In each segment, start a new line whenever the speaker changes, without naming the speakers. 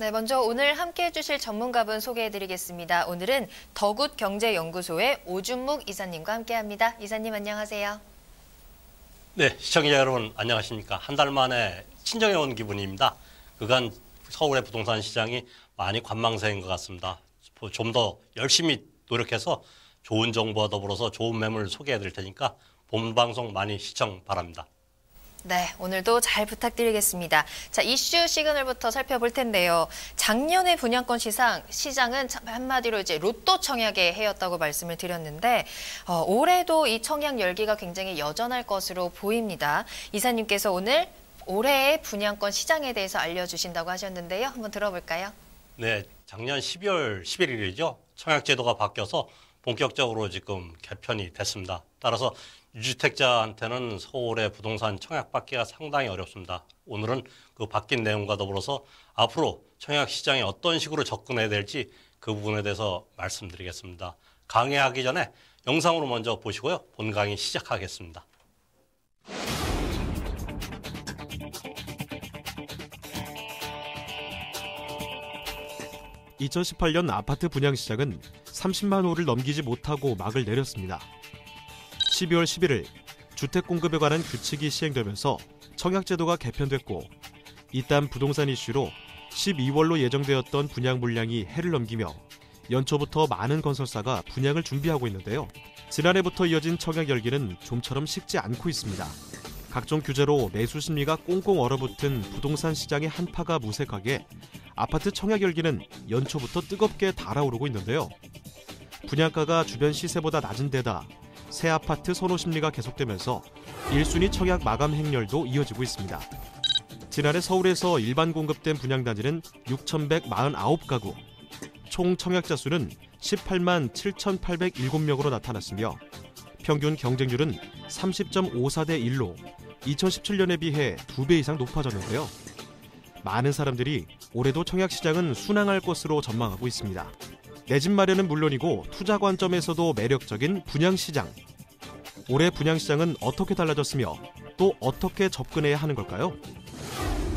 네, 먼저 오늘 함께해 주실 전문가분 소개해 드리겠습니다. 오늘은 더굿경제연구소의 오준묵 이사님과 함께합니다. 이사님 안녕하세요.
네, 시청자 여러분 안녕하십니까. 한 달 만에 친정에 온 기분입니다. 그간 서울의 부동산 시장이 많이 관망세인 것 같습니다. 좀 더 열심히 노력해서 좋은 정보와 더불어서 좋은 매물 소개해 드릴 테니까 본 방송 많이 시청 바랍니다.
네, 오늘도 잘 부탁드리겠습니다. 자, 이슈 시그널부터 살펴볼 텐데요. 작년의 분양권 시장은 한마디로 이제 로또 청약의 해였다고 말씀을 드렸는데 올해도 이 청약 열기가 굉장히 여전할 것으로 보입니다. 이사님께서 오늘 올해의 분양권 시장에 대해서 알려주신다고 하셨는데요. 한번 들어볼까요?
네, 작년 12월 11일이죠. 청약제도가 바뀌어서 본격적으로 지금 개편이 됐습니다. 따라서 유주택자한테는 서울의 부동산 청약받기가 상당히 어렵습니다. 오늘은 그 바뀐 내용과 더불어서 앞으로 청약 시장에 어떤 식으로 접근해야 될지 그 부분에 대해서 말씀드리겠습니다. 강의하기 전에 영상으로 먼저 보시고요. 본 강의 시작하겠습니다.
2018년 아파트 분양 시장은 30만 호를 넘기지 못하고 막을 내렸습니다. 12월 11일 주택 공급에 관한 규칙이 시행되면서 청약제도가 개편됐고 이딴 부동산 이슈로 12월로 예정되었던 분양 물량이 해를 넘기며 연초부터 많은 건설사가 분양을 준비하고 있는데요. 지난해부터 이어진 청약 열기는 좀처럼 식지 않고 있습니다. 각종 규제로 매수 심리가 꽁꽁 얼어붙은 부동산 시장의 한파가 무색하게 아파트 청약 열기는 연초부터 뜨겁게 달아오르고 있는데요. 분양가가 주변 시세보다 낮은 데다 새 아파트 선호 심리가 계속되면서 1순위 청약 마감 행렬도 이어지고 있습니다. 지난해 서울에서 일반 공급된 분양단지는 6,149가구, 총 청약자 수는 18만 7,807명으로 나타났으며 평균 경쟁률은 30.54대 1로 2017년에 비해 2배 이상 높아졌는데요. 많은 사람들이 올해도 청약시장은 순항할 것으로 전망하고 있습니다. 내 집 마련은 물론이고 투자 관점에서도 매력적인 분양시장. 올해 분양시장은 어떻게 달라졌으며 또 어떻게 접근해야 하는 걸까요?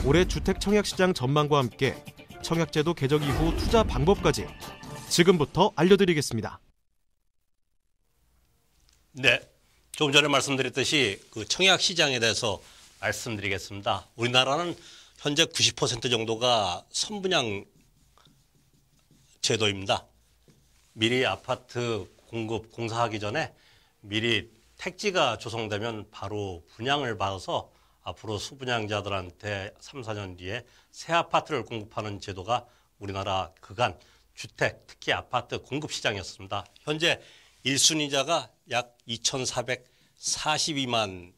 올해 주택 청약시장 전망과 함께 청약제도 개정 이후 투자 방법까지 지금부터 알려드리겠습니다.
네, 조금 전에 말씀드렸듯이 그 청약 시장에 대해서 말씀드리겠습니다. 우리나라는 현재 90% 정도가 선분양 제도입니다. 미리 아파트 공급 공사하기 전에 미리 택지가 조성되면 바로 분양을 받아서 앞으로 수분양자들한테 3, 4년 뒤에 새 아파트를 공급하는 제도가 우리나라 그간 주택, 특히 아파트 공급 시장이었습니다. 현재 1순위자가 약 2,442만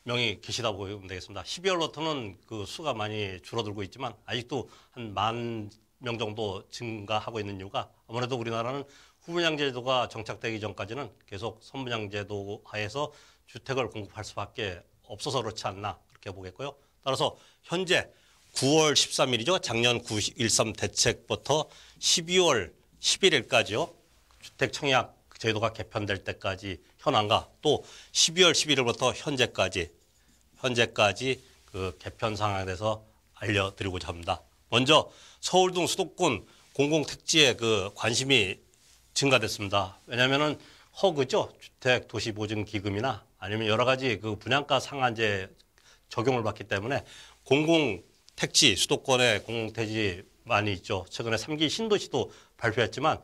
명이 계시다고 보면 되겠습니다. 12월부터는 그 수가 많이 줄어들고 있지만 아직도 한 10,000명 정도 증가하고 있는 이유가 아무래도 우리나라는 후분양 제도가 정착되기 전까지는 계속 선분양 제도 하에서 주택을 공급할 수밖에 없어서 그렇지 않나 그렇게 보겠고요. 따라서 현재 9월 13일이죠. 작년 9.13 대책부터 12월 11일까지요. 주택 청약 제도가 개편될 때까지 현황과 또 12월 11일부터 현재까지 그 개편 상황에 대해서 알려드리고자 합니다. 먼저 서울 등 수도권 공공택지에 그 관심이 증가됐습니다. 왜냐하면은 허그죠. 주택 도시보증 기금이나 아니면 여러 가지 그 분양가 상한제 적용을 받기 때문에 공공택지 수도권에 공공택지 많이 있죠. 최근에 3기 신도시도 발표했지만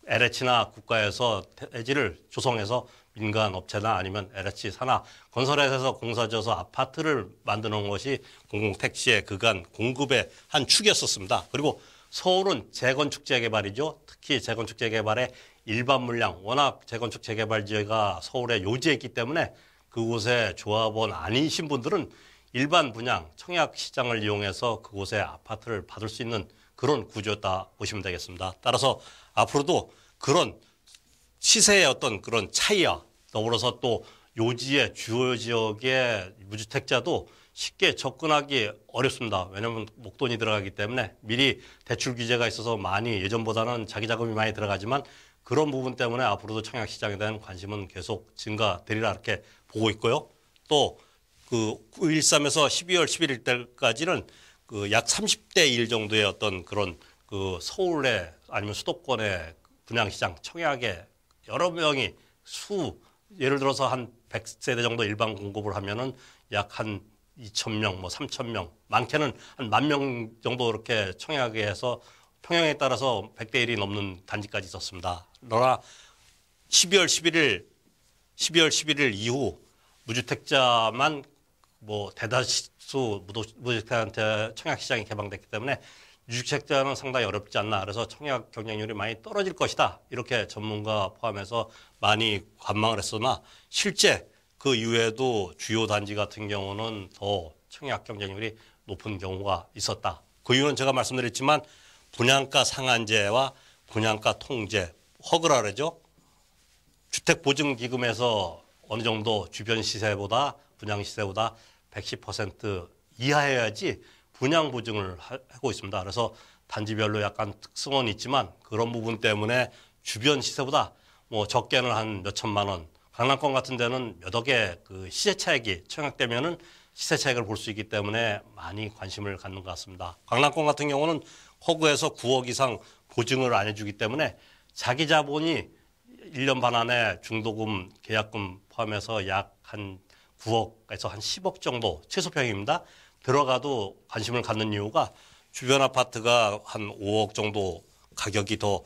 LH나 국가에서 대지를 조성해서 민간 업체나 아니면 LH 산하 건설회사에서 공사져서 아파트를 만드는 것이 공공택지의 그간 공급의 한 축이었었습니다. 그리고 서울은 재건축 재개발이죠. 특히 재건축 재개발의 일반 물량, 워낙 재건축 재개발 지역가 서울에 요지에 있기 때문에 그곳에 조합원 아니신 분들은 일반 분양, 청약 시장을 이용해서 그곳에 아파트를 받을 수 있는 그런 구조였다 보시면 되겠습니다. 따라서 앞으로도 그런 시세의 어떤 그런 차이와 더불어서 또 요지의 주요 지역의 무주택자도 쉽게 접근하기 어렵습니다. 왜냐하면 목돈이 들어가기 때문에 미리 대출 규제가 있어서 많이 예전보다는 자기 자금이 많이 들어가지만 그런 부분 때문에 앞으로도 청약 시장에 대한 관심은 계속 증가되리라 이렇게 보고 있고요. 또 그 9.13에서 12월 11일 때까지는 그 약 30대 1 정도의 어떤 그런 그 서울의 아니면 수도권의 분양시장 청약에 여러 명이 예를 들어서 한 100세대 정도 일반 공급을 하면은 약 한 2,000명, 뭐 3,000명, 많게는 한 10,000명 정도 이렇게 청약에 해서 평형에 따라서 100대 1이 넘는 단지까지 있었습니다. 그러나 12월 11일 이후 무주택자만 뭐 대다수 무주택자한테 청약 시장이 개방됐기 때문에 무주택자는 상당히 어렵지 않나. 그래서 청약 경쟁률이 많이 떨어질 것이다. 이렇게 전문가 포함해서 많이 관망을 했으나 실제 그 이후에도 주요 단지 같은 경우는 더 청약 경쟁률이 높은 경우가 있었다. 그 이유는 제가 말씀드렸지만 분양가 상한제와 분양가 통제, 허그라 그러죠. 주택보증기금에서 어느 정도 주변 시세보다 분양 시세보다 110% 이하여야지 분양 보증을 하고 있습니다. 그래서 단지별로 약간 특성은 있지만 그런 부분 때문에 주변 시세보다 뭐 적게는 한 몇천만 원, 강남권 같은 데는 몇 억의 그 시세 차익이 청약되면은 시세 차익을 볼 수 있기 때문에 많이 관심을 갖는 것 같습니다. 강남권 같은 경우는 허그에서 9억 이상 보증을 안 해주기 때문에 자기 자본이 1년 반 안에 중도금, 계약금 포함해서 약 한 9억에서 한 10억 정도 최소평입니다. 들어가도 관심을 갖는 이유가 주변 아파트가 한 5억 정도 가격이 더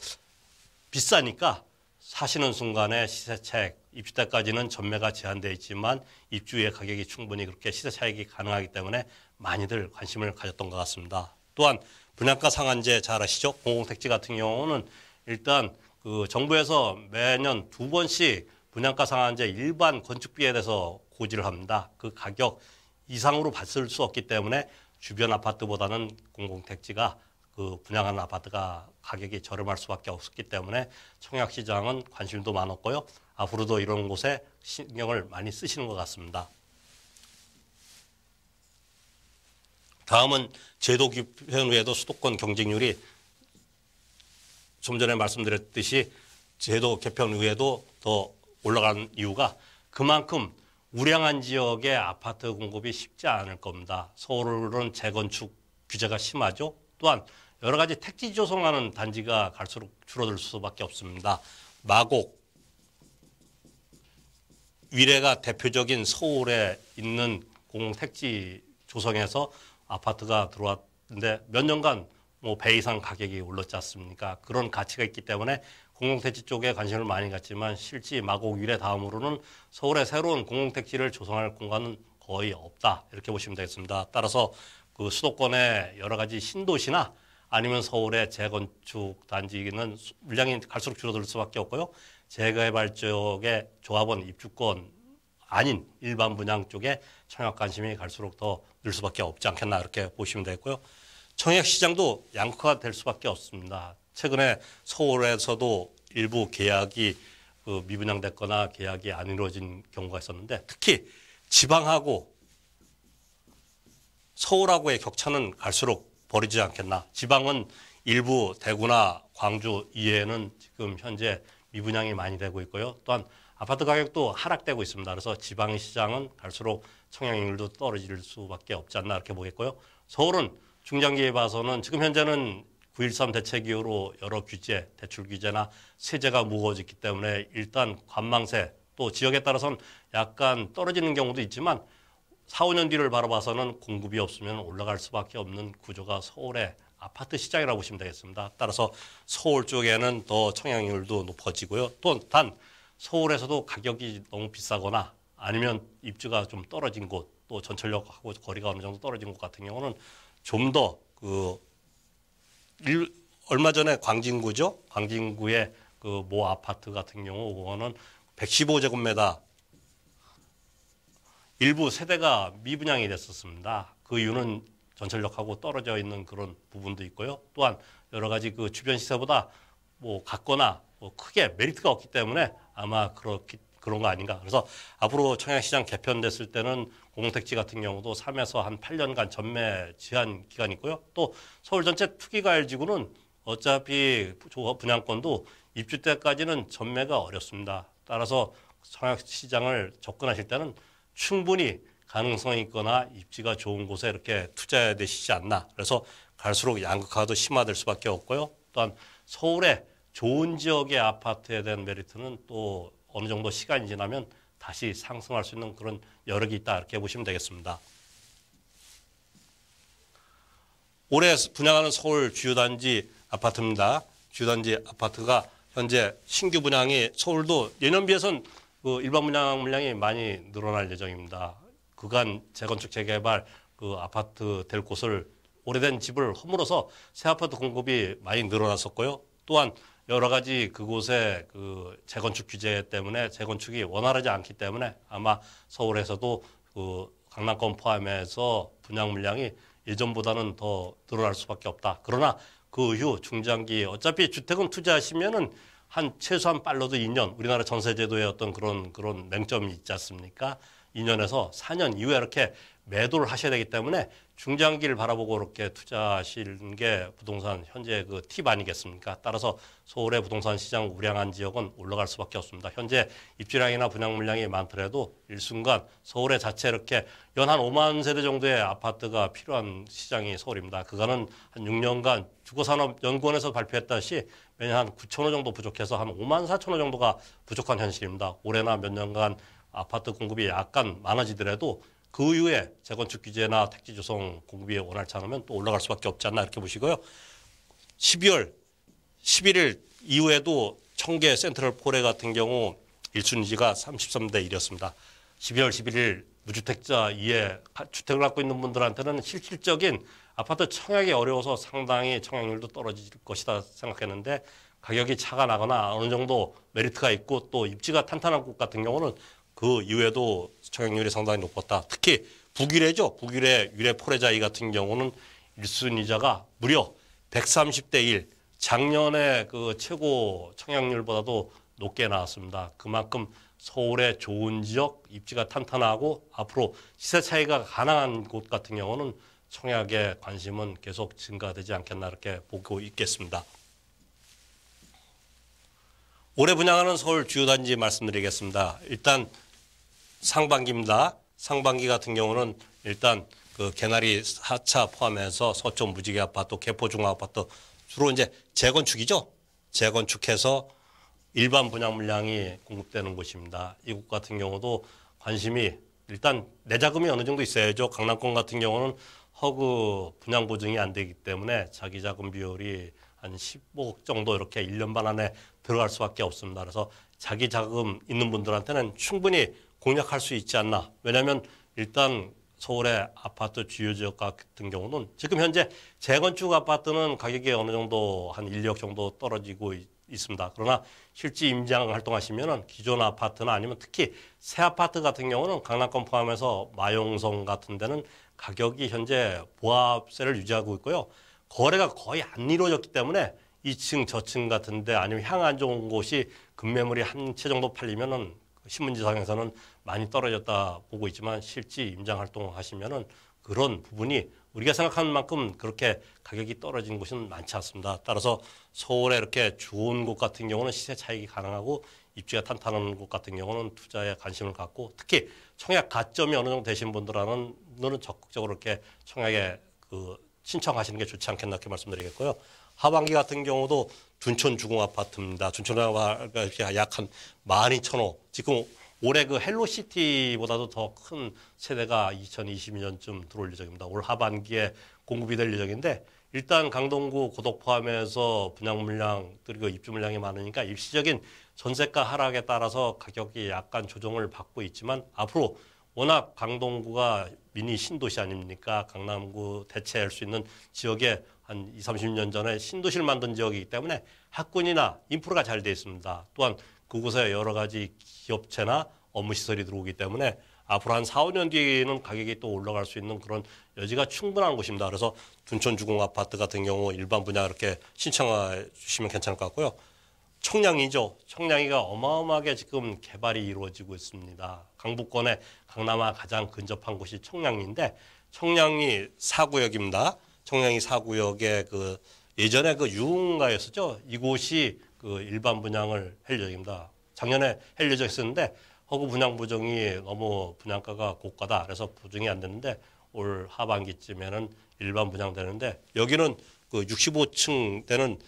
비싸니까 사시는 순간에 시세 차익, 입주 때까지는 전매가 제한되어 있지만 입주의 가격이 충분히 그렇게 시세 차익이 가능하기 때문에 많이들 관심을 가졌던 것 같습니다. 또한 분양가 상한제 잘 아시죠? 공공택지 같은 경우는 일단 그 정부에서 매년 2번씩 분양가 상한제 일반 건축비에 대해서 고지를 합니다. 그 가격 이상으로 받을 수 없기 때문에 주변 아파트보다는 공공택지가 그 분양하는 아파트가 가격이 저렴할 수밖에 없었기 때문에 청약시장은 관심도 많았고요. 앞으로도 이런 곳에 신경을 많이 쓰시는 것 같습니다. 다음은 제도 개편 후에도 수도권 경쟁률이 좀 전에 말씀드렸듯이 제도 개편 후에도 더 올라간 이유가 그만큼 우량한 지역의 아파트 공급이 쉽지 않을 겁니다. 서울은 재건축 규제가 심하죠. 또한 여러 가지 택지 조성하는 단지가 갈수록 줄어들 수밖에 없습니다. 마곡, 위례가 대표적인 서울에 있는 공공택지 조성에서 아파트가 들어왔는데 몇 년간 뭐 배 이상 가격이 올랐지 않습니까? 그런 가치가 있기 때문에 공공택지 쪽에 관심을 많이 갖지만 실제 마곡 위례 다음으로는 서울의 새로운 공공택지를 조성할 공간은 거의 없다. 이렇게 보시면 되겠습니다. 따라서 그 수도권의 여러 가지 신도시나 아니면 서울의 재건축 단지는 물량이 갈수록 줄어들 수밖에 없고요. 재개발 쪽의 조합원 입주권 아닌 일반 분양 쪽에 청약 관심이 갈수록 더 늘 수밖에 없지 않겠나 이렇게 보시면 되고요. 청약 시장도 양극화가 될 수밖에 없습니다. 최근에 서울에서도 일부 계약이 미분양됐거나 계약이 안 이루어진 경우가 있었는데 특히 지방하고 서울하고의 격차는 갈수록 벌어지지 않겠나. 지방은 일부 대구나 광주 이외에는 지금 현재 미분양이 많이 되고 있고요. 또한 아파트 가격도 하락되고 있습니다. 그래서 지방 시장은 갈수록 청약률도 떨어질 수밖에 없지 않나 이렇게 보겠고요. 서울은 중장기에 봐서는 지금 현재는 9.13 대책 이후로 여러 규제, 대출 규제나 세제가 무거워졌기 때문에 일단 관망세 또 지역에 따라서는 약간 떨어지는 경우도 있지만 4, 5년 뒤를 바라봐서는 공급이 없으면 올라갈 수밖에 없는 구조가 서울의 아파트 시장이라고 보시면 되겠습니다. 따라서 서울 쪽에는 더 청약률도 높아지고요. 또 단 서울에서도 가격이 너무 비싸거나 아니면 입주가 좀 떨어진 곳, 또 전철역하고 거리가 어느 정도 떨어진 곳 같은 경우는 좀 더 얼마 전에 광진구죠. 광진구의 그 모 아파트 같은 경우 그거는 115제곱미터 일부 세대가 미분양이 됐었습니다. 그 이유는 전철역하고 떨어져 있는 그런 부분도 있고요. 또한 여러 가지 그 주변 시세보다 뭐 같거나 뭐 크게 메리트가 없기 때문에 아마 그런 거 아닌가. 그래서 앞으로 청약시장 개편됐을 때는 공공택지 같은 경우도 3에서 한 8년간 전매 제한 기간이 있고요. 또 서울 전체 투기과열지구는 어차피 분양권도 입주 때까지는 전매가 어렵습니다. 따라서 청약시장을 접근하실 때는 충분히 가능성이 있거나 입지가 좋은 곳에 이렇게 투자해야 되시지 않나. 그래서 갈수록 양극화도 심화될 수밖에 없고요. 또한 서울의 좋은 지역의 아파트에 대한 메리트는 또 어느 정도 시간이 지나면 다시 상승할 수 있는 그런 여력이 있다 이렇게 보시면 되겠습니다. 올해 분양하는 서울 주요단지 아파트입니다. 주요단지 아파트가 현재 신규 분양이 서울도 예년 비해서는 그 일반 분양 물량이 많이 늘어날 예정입니다. 그간 재건축 재개발 그 아파트 될 곳을 오래된 집을 허물어서 새 아파트 공급이 많이 늘어났었고요. 또한 여러 가지 그곳의 그 재건축 규제 때문에 재건축이 원활하지 않기 때문에 아마 서울에서도 그 강남권 포함해서 분양 물량이 예전보다는 더 늘어날 수밖에 없다. 그러나 그 이후 중장기 어차피 주택은 투자하시면은 한 최소한 빨라도 2년 우리나라 전세제도의 어떤 그런 맹점이 있지 않습니까? 2년에서 4년 이후에 이렇게 매도를 하셔야 되기 때문에 중장기를 바라보고 이렇게 투자하시는 게 부동산 현재 그 팁 아니겠습니까? 따라서 서울의 부동산 시장 우량한 지역은 올라갈 수밖에 없습니다. 현재 입주량이나 분양 물량이 많더라도 일순간 서울에 자체 이렇게 연 한 5만 세대 정도의 아파트가 필요한 시장이 서울입니다. 그거는 한 6년간 주거산업연구원에서 발표했다시피 매년 한 9천 호 정도 부족해서 한 5만 4천 호 정도가 부족한 현실입니다. 올해나 몇 년간 아파트 공급이 약간 많아지더라도 그 이후에 재건축 규제나 택지 조성 공급이 원활치 않으면 또 올라갈 수밖에 없지 않나 이렇게 보시고요. 12월 11일 이후에도 청계 센트럴폴에 같은 경우 1순위가 33대 1이었습니다. 12월 11일 무주택자 이에 주택을 갖고 있는 분들한테는 실질적인 아파트 청약이 어려워서 상당히 청약률도 떨어질 것이다 생각했는데 가격이 차가 나거나 어느 정도 메리트가 있고 또 입지가 탄탄한 곳 같은 경우는 그 이후에도 청약률이 상당히 높았다. 특히 북유래죠. 북유래 유래 포레자이 같은 경우는 1순위자가 무려 130대 1. 작년에 그 최고 청약률보다도 높게 나왔습니다. 그만큼 서울의 좋은 지역, 입지가 탄탄하고 앞으로 시세 차이가 가능한 곳 같은 경우는 청약에 관심은 계속 증가되지 않겠나 이렇게 보고 있겠습니다. 올해 분양하는 서울 주요 단지 말씀드리겠습니다. 일단 상반기입니다. 상반기 같은 경우는 일단 그 개나리 4차 포함해서 서초 무지개 아파트, 개포 중앙 아파트 주로 이제 재건축이죠. 재건축해서 일반 분양 물량이 공급되는 곳입니다. 이곳 같은 경우도 관심이 일단 내자금이 어느 정도 있어야죠. 강남권 같은 경우는 허그 분양 보증이 안 되기 때문에 자기 자금 비율이 한 15억 정도 이렇게 1년 반 안에 들어갈 수밖에 없습니다. 그래서 자기 자금 있는 분들한테는 충분히 공략할 수 있지 않나. 왜냐하면 일단 서울의 아파트 주요 지역 같은 경우는 지금 현재 재건축 아파트는 가격이 어느 정도 한 1, 2억 정도 떨어지고 있습니다. 그러나 실지 임장 활동하시면 기존 아파트나 아니면 특히 새 아파트 같은 경우는 강남권 포함해서 마용성 같은 데는 가격이 현재 보합세를 유지하고 있고요. 거래가 거의 안 이루어졌기 때문에 2층 저층 같은데 아니면 향 안 좋은 곳이 급매물이 한 채 정도 팔리면은 신문지상에서는 많이 떨어졌다 보고 있지만 실지 임장 활동하시면은 그런 부분이 우리가 생각하는 만큼 그렇게 가격이 떨어진 곳은 많지 않습니다. 따라서 서울에 이렇게 좋은 곳 같은 경우는 시세 차익이 가능하고 입지가 탄탄한 곳 같은 경우는 투자에 관심을 갖고 특히 청약 가점이 어느 정도 되신 분들은 적극적으로 이렇게 청약에 그 신청하시는 게 좋지 않겠나 이렇게 말씀드리겠고요. 하반기 같은 경우도 둔촌 주공 아파트입니다. 둔촌 아파트가 약 한 12,000호. 지금 올해 그 헬로시티보다도 더 큰 세대가 2022년쯤 들어올 예정입니다. 올 하반기에 공급이 될 예정인데 일단 강동구 고덕 포함해서 분양 물량 그리고 입주 물량이 많으니까 일시적인 전세가 하락에 따라서 가격이 약간 조정을 받고 있지만 앞으로 워낙 강동구가 미니 신도시 아닙니까? 강남구 대체할 수 있는 지역에 한 20, 30년 전에 신도시를 만든 지역이기 때문에 학군이나 인프라가 잘 돼 있습니다. 또한 그곳에 여러 가지 기업체나 업무시설이 들어오기 때문에 앞으로 한 4, 5년 뒤에는 가격이 또 올라갈 수 있는 그런 여지가 충분한 곳입니다. 그래서 둔촌 주공 아파트 같은 경우 일반 분야 이렇게 신청해 주시면 괜찮을 것 같고요. 청량리죠. 청량리가 어마어마하게 지금 개발이 이루어지고 있습니다. 강북권에 강남과 가장 근접한 곳이 청량리인데 청량리 4구역입니다. 청량리 4구역에 그 예전에 그 유흥가였었죠. 이곳이 그 일반 분양을 할 예정입니다. 작년에 할 예정이었는데 허구 분양 부정이 너무 분양가가 고가다. 그래서 부정이 안 됐는데 올 하반기쯤에는 일반 분양되는데 여기는 그 65층 되는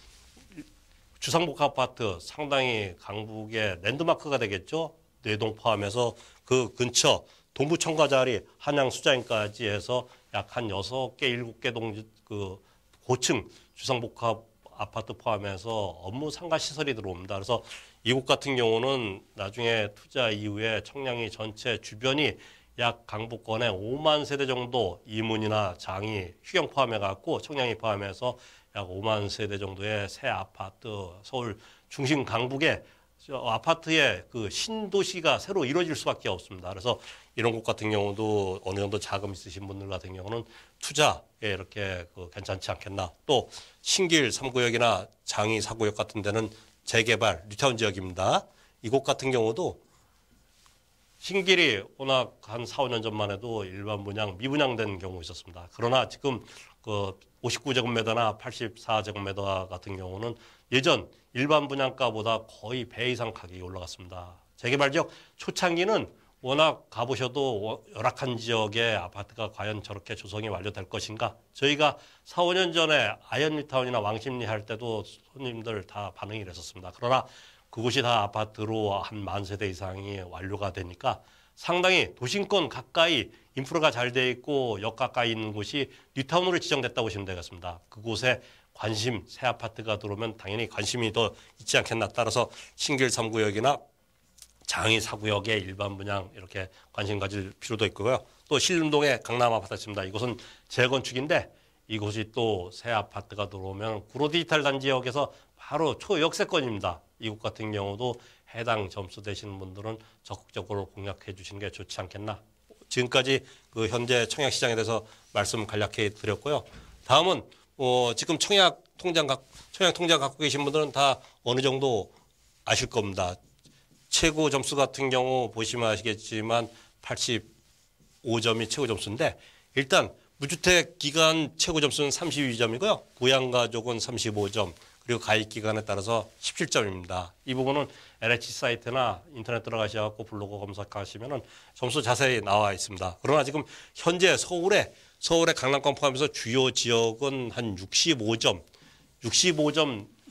주상복합 아파트 상당히 강북의 랜드마크가 되겠죠. 내동 포함해서 그 근처 동부청가자리 한양 수자인까지 해서 약 한 6개, 7개 그 고층 주상복합 아파트 포함해서 업무 상가 시설이 들어옵니다. 그래서 이곳 같은 경우는 나중에 투자 이후에 청량리 전체 주변이 약 강북권에 5만 세대 정도 이문이나 장이 휴경 포함해 갖고 청량리 포함해서 약 5만 세대 정도의 새 아파트 서울 중심 강북에 아파트의 그 신도시가 새로 이루어질 수밖에 없습니다. 그래서 이런 곳 같은 경우도 어느 정도 자금 있으신 분들 같은 경우는 투자에 이렇게 괜찮지 않겠나. 또 신길 3구역이나 장이 4구역 같은 데는 재개발 뉴타운 지역입니다. 이곳 같은 경우도 신길이 워낙 한 4, 5년 전만 해도 일반 분양, 미분양된 경우 있었습니다. 그러나 지금 그 59제곱미터나 84제곱미터 같은 경우는 예전 일반 분양가보다 거의 배 이상 가격이 올라갔습니다. 재개발 지역 초창기는 워낙 가보셔도 열악한 지역의 아파트가 과연 저렇게 조성이 완료될 것인가. 저희가 4, 5년 전에 아이언리타운이나 왕십리 할 때도 손님들 다 반응이 그랬었습니다. 그러나 그곳이 다 아파트로 한 10,000세대 이상이 완료가 되니까 상당히 도심권 가까이 인프라가 잘 돼 있고 역 가까이 있는 곳이 뉴타운으로 지정됐다고 보시면 되겠습니다. 그곳에 관심, 새 아파트가 들어오면 당연히 관심이 더 있지 않겠나. 따라서 신길 3구역이나 장이 4구역의 일반 분양 이렇게 관심 가질 필요도 있고요. 또 신림동의 강남 아파트입니다. 이곳은 재건축인데 이곳이 또 새 아파트가 들어오면 구로 디지털 단지역에서 바로 초역세권입니다. 이곳 같은 경우도 해당 점수 되시는 분들은 적극적으로 공략해 주시는 게 좋지 않겠나. 지금까지 그 현재 청약시장에 대해서 말씀 간략히 드렸고요. 다음은 지금 청약 통장 갖고 계신 분들은 다 어느 정도 아실 겁니다. 최고 점수 같은 경우 보시면 아시겠지만 85점이 최고 점수인데 일단 무주택 기간 최고 점수는 32점이고요. 부양가족은 35점. 그리고 가입 기간에 따라서 17점입니다. 이 부분은 LH 사이트나 인터넷 들어가셔서 블로그 검색하시면은 점수 자세히 나와 있습니다. 그러나 지금 현재 서울의 강남권 포함해서 주요 지역은 한 65점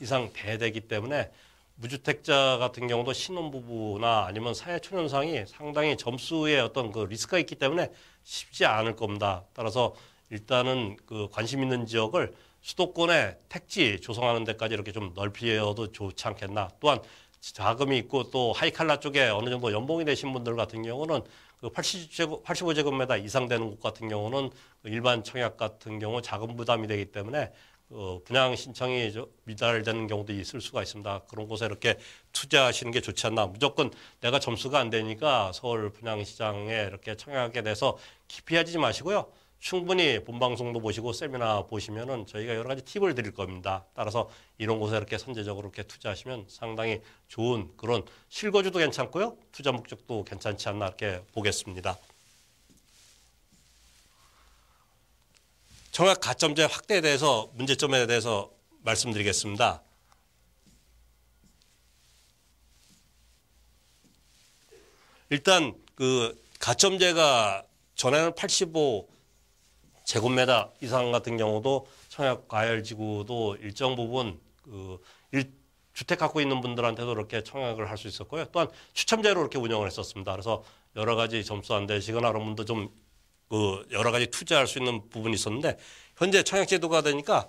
이상 돼되기 때문에 무주택자 같은 경우도 신혼부부나 아니면 사회초년생이 상당히 점수에 어떤 그 리스크가 있기 때문에 쉽지 않을 겁니다. 따라서 일단은 그 관심 있는 지역을 수도권에 택지 조성하는 데까지 이렇게 좀 넓혀도 좋지 않겠나. 또한 자금이 있고 또 하이칼라 쪽에 어느 정도 연봉이 되신 분들 같은 경우는 그 85제곱미터 이상 되는 곳 같은 경우는 일반 청약 같은 경우 자금 부담이 되기 때문에 분양 신청이 미달되는 경우도 있을 수가 있습니다. 그런 곳에 이렇게 투자하시는 게 좋지 않나. 무조건 내가 점수가 안 되니까 서울 분양시장에 이렇게 청약에 대해서 기피하지 마시고요. 충분히 본방송도 보시고 세미나 보시면은 저희가 여러 가지 팁을 드릴 겁니다. 따라서 이런 곳에 이렇게 선제적으로 이렇게 투자하시면 상당히 좋은 그런 실거주도 괜찮고요. 투자 목적도 괜찮지 않나 이렇게 보겠습니다. 청약 가점제 확대에 대해서 문제점에 대해서 말씀드리겠습니다. 일단 그 가점제가 전에는 85제곱미터 이상 같은 경우도 청약 과열지구도 일정 부분 주택 갖고 있는 분들한테도 이렇게 청약을 할 수 있었고요. 또한 추첨제로 이렇게 운영을 했었습니다. 그래서 여러 가지 점수 안 되시거나 그런 분도 좀 여러 가지 투자할 수 있는 부분이 있었는데 현재 청약제도가 되니까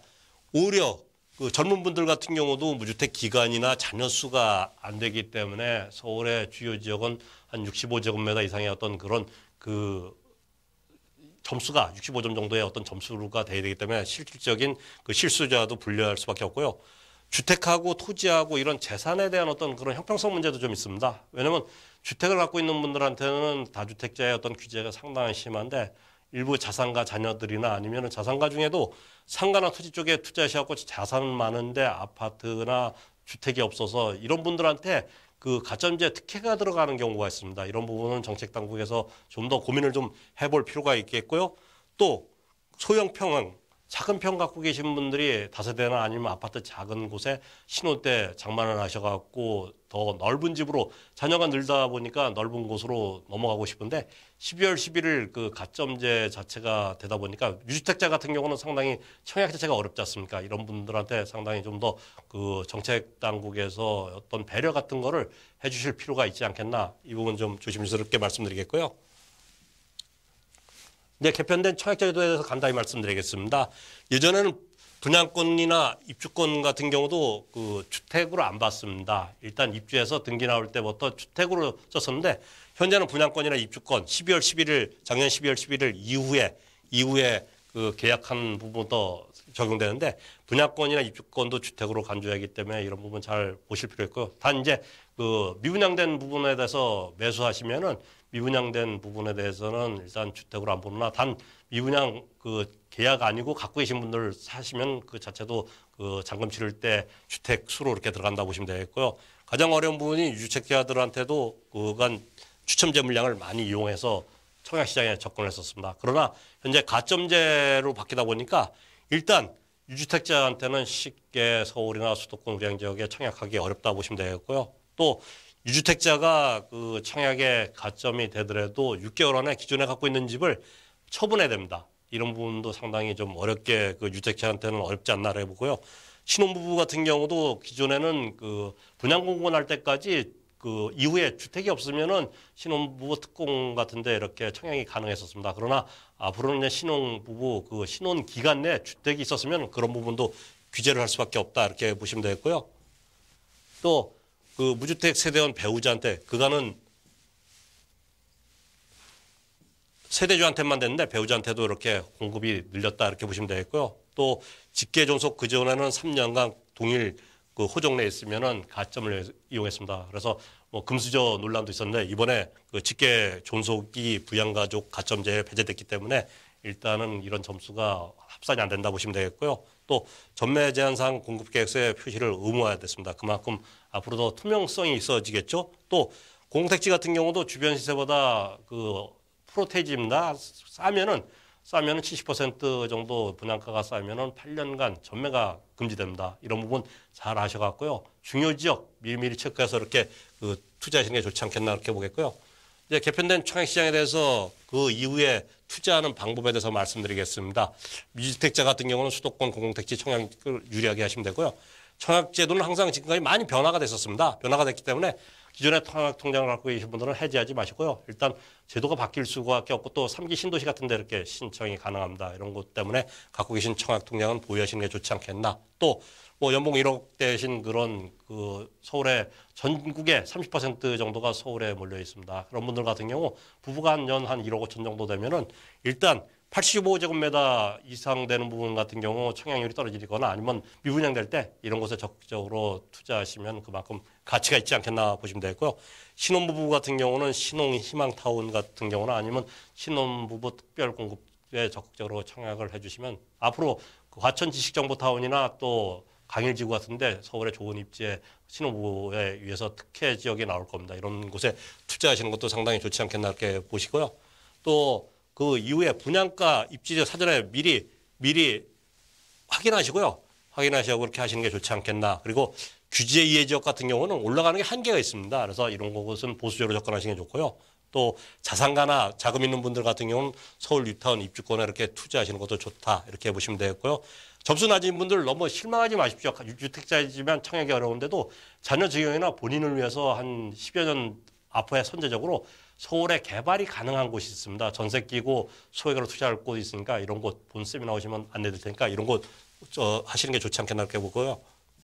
오히려 그 젊은 분들 같은 경우도 무주택 기간이나 자녀 수가 안 되기 때문에 서울의 주요 지역은 한 65제곱미터 이상의 어떤 그런 그 점수가 65점 정도의 어떤 점수가 돼야 되기 때문에 실질적인 그 실수자도 분류할 수밖에 없고요. 주택하고 토지하고 이런 재산에 대한 어떤 그런 형평성 문제도 좀 있습니다. 왜냐하면 주택을 갖고 있는 분들한테는 다주택자의 어떤 규제가 상당히 심한데 일부 자산가 자녀들이나 아니면 자산가 중에도 상가나 토지 쪽에 투자하셔서 자산 많은데 아파트나 주택이 없어서 이런 분들한테 그 가점제 특혜가 들어가는 경우가 있습니다. 이런 부분은 정책 당국에서 좀 더 고민을 좀 해볼 필요가 있겠고요. 또 소형 평형 작은 평 갖고 계신 분들이 다세대나 아니면 아파트 작은 곳에 신혼 때 장만을 하셔갖고 더 넓은 집으로 자녀가 늘다 보니까 넓은 곳으로 넘어가고 싶은데 12월 11일 그 가점제 자체가 되다 보니까 유주택자 같은 경우는 상당히 청약 자체가 어렵지 않습니까? 이런 분들한테 상당히 좀 더 그 정책 당국에서 어떤 배려 같은 거를 해주실 필요가 있지 않겠나, 이 부분 좀 조심스럽게 말씀드리겠고요. 이제 개편된 청약제도에 대해서 간단히 말씀드리겠습니다. 예전에는 분양권이나 입주권 같은 경우도 그 주택으로 안 받습니다. 일단 입주해서 등기 나올 때부터 주택으로 썼었는데 현재는 분양권이나 입주권 12월 11일 작년 12월 11일 이후에 그 계약한 부분도 적용되는데 분양권이나 입주권도 주택으로 간주하기 때문에 이런 부분 잘 보실 필요 있고요. 단 이제 그 미분양된 부분에 대해서 매수하시면은 미분양된 부분에 대해서는 일단 주택으로 안 보나, 단 미분양 그 계약 아니고 갖고 계신 분들 사시면 그 자체도 그 잔금 치를 때 주택 수로 이렇게 들어간다고 보시면 되겠고요. 가장 어려운 부분이 유주택자들한테도 그간 추첨제 물량을 많이 이용해서 청약 시장에 접근했었습니다. 그러나 현재 가점제로 바뀌다 보니까 일단 유주택자한테는 쉽게 서울이나 수도권 우량 지역에 청약하기 어렵다 보시면 되겠고요. 또 유주택자가 그 청약에 가점이 되더라도 6개월 안에 기존에 갖고 있는 집을 처분해야 됩니다. 이런 부분도 상당히 좀 어렵게 그 유주택자한테는 어렵지 않나 해보고요. 신혼부부 같은 경우도 기존에는 그 분양 공고할 때까지 그 이후에 주택이 없으면은 신혼부부 특공 같은데 이렇게 청약이 가능했었습니다. 그러나 앞으로는 이제 신혼부부 그 신혼 기간 내 주택이 있었으면 그런 부분도 규제를 할 수밖에 없다, 이렇게 보시면 되겠고요. 또 그 무주택 세대원 배우자한테 그간은 세대주한테만 됐는데 배우자한테도 이렇게 공급이 늘렸다, 이렇게 보시면 되겠고요. 또 직계 존속 그전에는 3년간 동일 그 호적 내에 있으면은 가점을 이용했습니다. 그래서 뭐 금수저 논란도 있었는데 이번에 그 직계 존속이 부양가족 가점제에 배제됐기 때문에 일단은 이런 점수가 합산이 안 된다 보시면 되겠고요. 또 전매 제한상 공급계획서에 표시를 의무화해야 됐습니다. 그만큼 앞으로 더 투명성이 있어지겠죠. 또 공공택지 같은 경우도 주변 시세보다 그 프로테이지입니다. 싸면은 70% 정도 분양가가 싸면은 8년간 전매가 금지됩니다. 이런 부분 잘 아셔갖고요. 중요 지역 미리미리 체크해서 이렇게 그 투자하시는 게 좋지 않겠나, 이렇게 보겠고요. 이제 개편된 청약시장에 대해서 그 이후에 투자하는 방법에 대해서 말씀드리겠습니다. 미주택자 같은 경우는 수도권 공공택지 청약을 유리하게 하시면 되고요. 청약제도는 항상 지금까지 많이 변화가 됐었습니다. 변화가 됐기 때문에 기존의 청약통장을 갖고 계신 분들은 해지하지 마시고요. 일단 제도가 바뀔 수밖에 없고 또 3기 신도시 같은 데 이렇게 신청이 가능합니다. 이런 것 때문에 갖고 계신 청약통장은 보유하시는 게 좋지 않겠나. 또 뭐 연봉 1억 되신 그런 그 서울의 전국의 30% 정도가 서울에 몰려 있습니다. 그런 분들 같은 경우 부부가 한 1억 5천 정도 되면은 일단 85제곱미터 이상 되는 부분 같은 경우 청약률이 떨어지거나 아니면 미분양될 때 이런 곳에 적극적으로 투자하시면 그만큼 가치가 있지 않겠나 보시면 되고요. 신혼부부 같은 경우는 신혼희망타운 같은 경우나 아니면 신혼부부 특별공급에 적극적으로 청약을 해주시면 앞으로 그 화천지식정보타운이나 또 강일지구 같은데 서울의 좋은 입지에 신혼부부에 의해서 특혜 지역이 나올 겁니다. 이런 곳에 투자하시는 것도 상당히 좋지 않겠나, 이렇게 보시고요. 또 그 이후에 분양가 입지를 사전에 미리 확인하시고요. 확인하시고 그렇게 하시는 게 좋지 않겠나. 그리고 규제 이해 지역 같은 경우는 올라가는 게 한계가 있습니다. 그래서 이런 곳은 보수적으로 접근하시는 게 좋고요. 또 자산가나 자금 있는 분들 같은 경우는 서울 뉴타운 입주권에 이렇게 투자하시는 것도 좋다, 이렇게 보시면 되겠고요. 점수 낮은 분들 너무 실망하지 마십시오. 유주택자이지만 청약이 어려운데도 자녀 적용이나 본인을 위해서 한 10여 년 앞에 선제적으로 서울에 개발이 가능한 곳이 있습니다. 전세 끼고 소액으로 투자할 곳이 있으니까 이런 곳 본 세미나 오시면 안내드릴 테니까 이런 곳 하시는 게 좋지 않겠나, 이렇게 보고요.